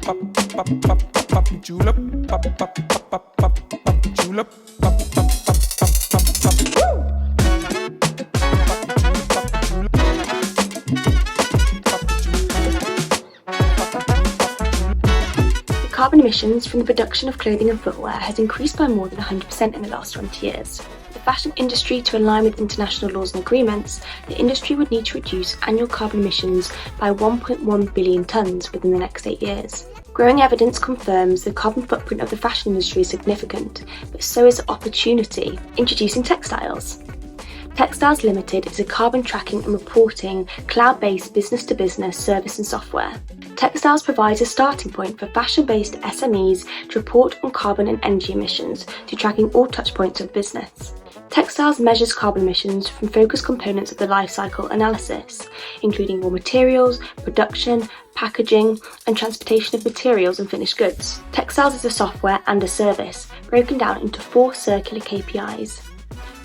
Puppy julep, puppy julep, Carbon emissions from the production of clothing and footwear has increased by more than 100% in the last 20 years. For the fashion industry to align with international laws and agreements, the industry would need to reduce annual carbon emissions by 1.1 billion tonnes within the next 8 years. Growing evidence confirms the carbon footprint of the fashion industry is significant, but so is the opportunity. Introducing Textiles. Textiles Limited is a carbon tracking and reporting cloud-based business-to-business service and software. Textiles provides a starting point for fashion-based SMEs to report on carbon and energy emissions through tracking all touchpoints of business. Textiles measures carbon emissions from focused components of the life cycle analysis, including raw materials, production, packaging, and transportation of materials and finished goods. Textiles is a software and a service broken down into 4 circular KPIs: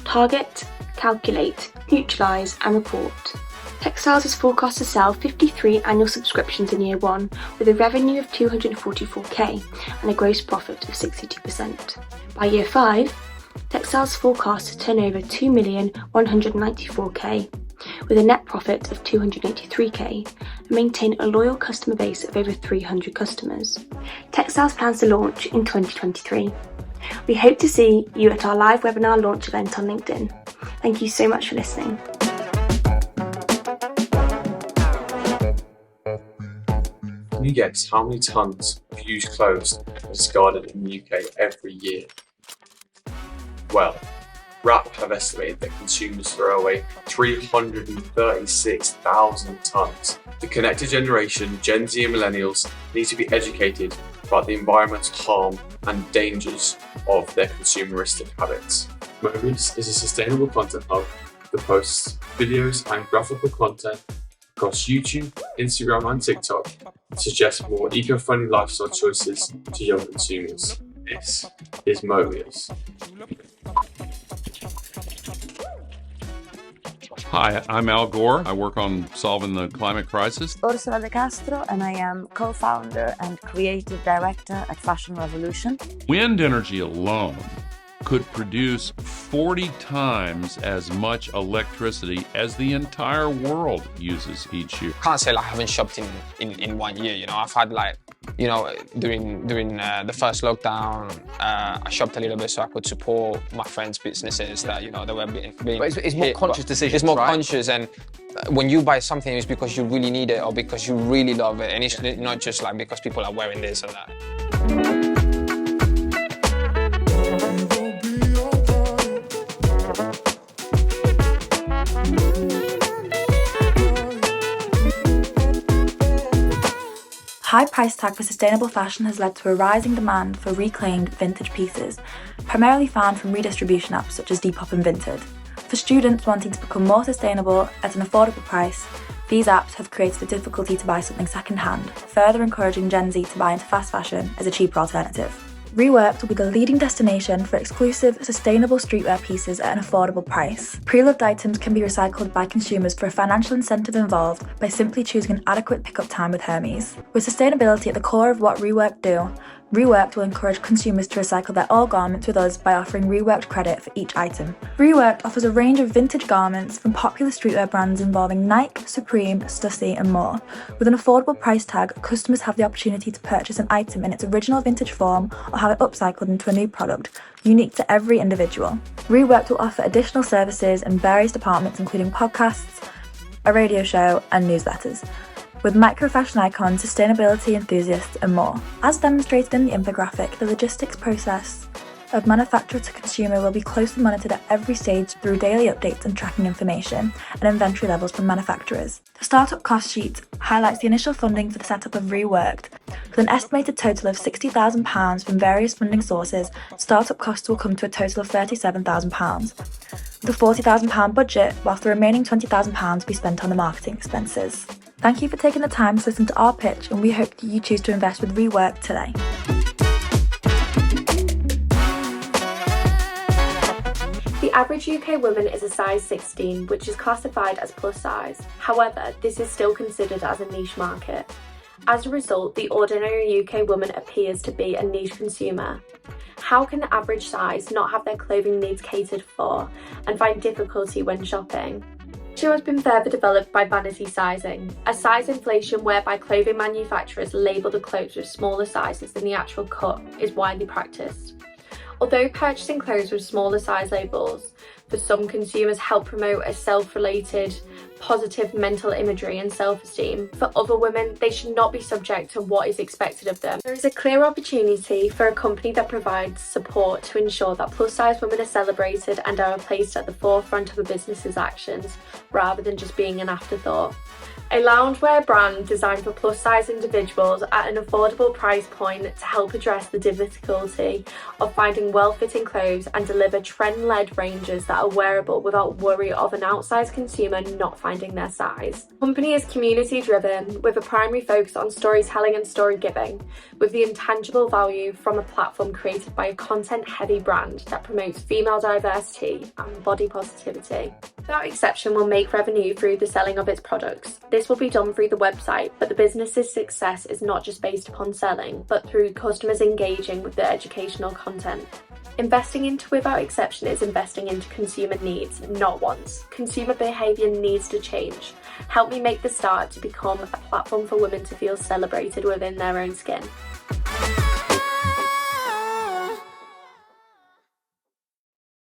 target, calculate, neutralise and report. Textiles is forecast to sell 53 annual subscriptions in year 1 with a revenue of 244k and a gross profit of 62%. By year 5, Textiles forecast to turn over 2,194k with a net profit of 283k and maintain a loyal customer base of over 300 customers. Textiles plans to launch in 2023. We hope to see you at our live webinar launch event on LinkedIn. Thank you so much for listening. Can you guess how many tonnes of used clothes are discarded in the UK every year? Well, WRAP have estimated that consumers throw away 336,000 tonnes. The connected generation, Gen Z and millennials, need to be educated about the environmental harm and dangers of their consumeristic habits. Mobius is a sustainable content hub that posts videos and graphical content across YouTube, Instagram and TikTok to suggest more eco-friendly lifestyle choices to young consumers. This is Mobius. Hi, I'm Al Gore. I work on solving the climate crisis. Ursula De Castro, and I am co-founder and creative director at Fashion Revolution. Wind energy alone could produce 40 times as much electricity as the entire world uses each year. Can't say like I haven't shopped in 1 year. You know, I've had like, you know, during the first lockdown, I shopped a little bit so I could support my friends' businesses that, you know, they were being it's more conscious decisions. It's more right? conscious, and when you buy something, it's because you really need it or because you really love it, and it's not just like because people are wearing this and that. High price tag for sustainable fashion has led to a rising demand for reclaimed vintage pieces, primarily found from redistribution apps such as Depop and Vinted. For students wanting to become more sustainable at an affordable price, these apps have created a difficulty to buy something second-hand, further encouraging Gen Z to buy into fast fashion as a cheaper alternative. Reworked will be the leading destination for exclusive, sustainable streetwear pieces at an affordable price. Pre-loved items can be recycled by consumers for a financial incentive involved by simply choosing an adequate pickup time with Hermes. With sustainability at the core of what Reworked do, Reworked will encourage consumers to recycle their old garments with us by offering Reworked credit for each item. Reworked offers a range of vintage garments from popular streetwear brands involving Nike, Supreme, Stussy and more. With an affordable price tag, customers have the opportunity to purchase an item in its original vintage form or have it upcycled into a new product, unique to every individual. Reworked will offer additional services in various departments including podcasts, a radio show and newsletters, with micro-fashion icons, sustainability enthusiasts and more. As demonstrated in the infographic, the logistics process of manufacturer to consumer will be closely monitored at every stage through daily updates and tracking information and inventory levels from manufacturers. The startup cost sheet highlights the initial funding for the setup of Reworked. With an estimated total of £60,000 from various funding sources, startup costs will come to a total of £37,000. With a £40,000 budget, whilst the remaining £20,000 will be spent on the marketing expenses. Thank you for taking the time to listen to our pitch, and we hope that you choose to invest with Reworked today. The average UK woman is a size 16, which is classified as plus size. However, this is still considered as a niche market. As a result, the ordinary UK woman appears to be a niche consumer. How can the average size not have their clothing needs catered for and find difficulty when shopping? The issue has been further developed by vanity sizing, a size inflation whereby clothing manufacturers label the clothes with smaller sizes than the actual cut is widely practiced. Although purchasing clothes with smaller size labels for some consumers help promote a self-related positive mental imagery and self-esteem, for other women they should not be subject to what is expected of them. There is a clear opportunity for a company that provides support to ensure that plus size women are celebrated and are placed at the forefront of a business's actions rather than just being an afterthought. A loungewear brand designed for plus size individuals at an affordable price point to help address the difficulty of finding well-fitting clothes and deliver trend-led ranges that are wearable without worry of an outsized consumer not finding their size. The company is community-driven with a primary focus on storytelling and story giving, with the intangible value from a platform created by a content-heavy brand that promotes female diversity and body positivity. Without Exception will make revenue through the selling of its products. This will be done through the website, but the business's success is not just based upon selling, but through customers engaging with the educational content. Investing into Without Exception is investing into consumer needs, not wants. Consumer behaviour needs to change. Help me make the start to become a platform for women to feel celebrated within their own skin.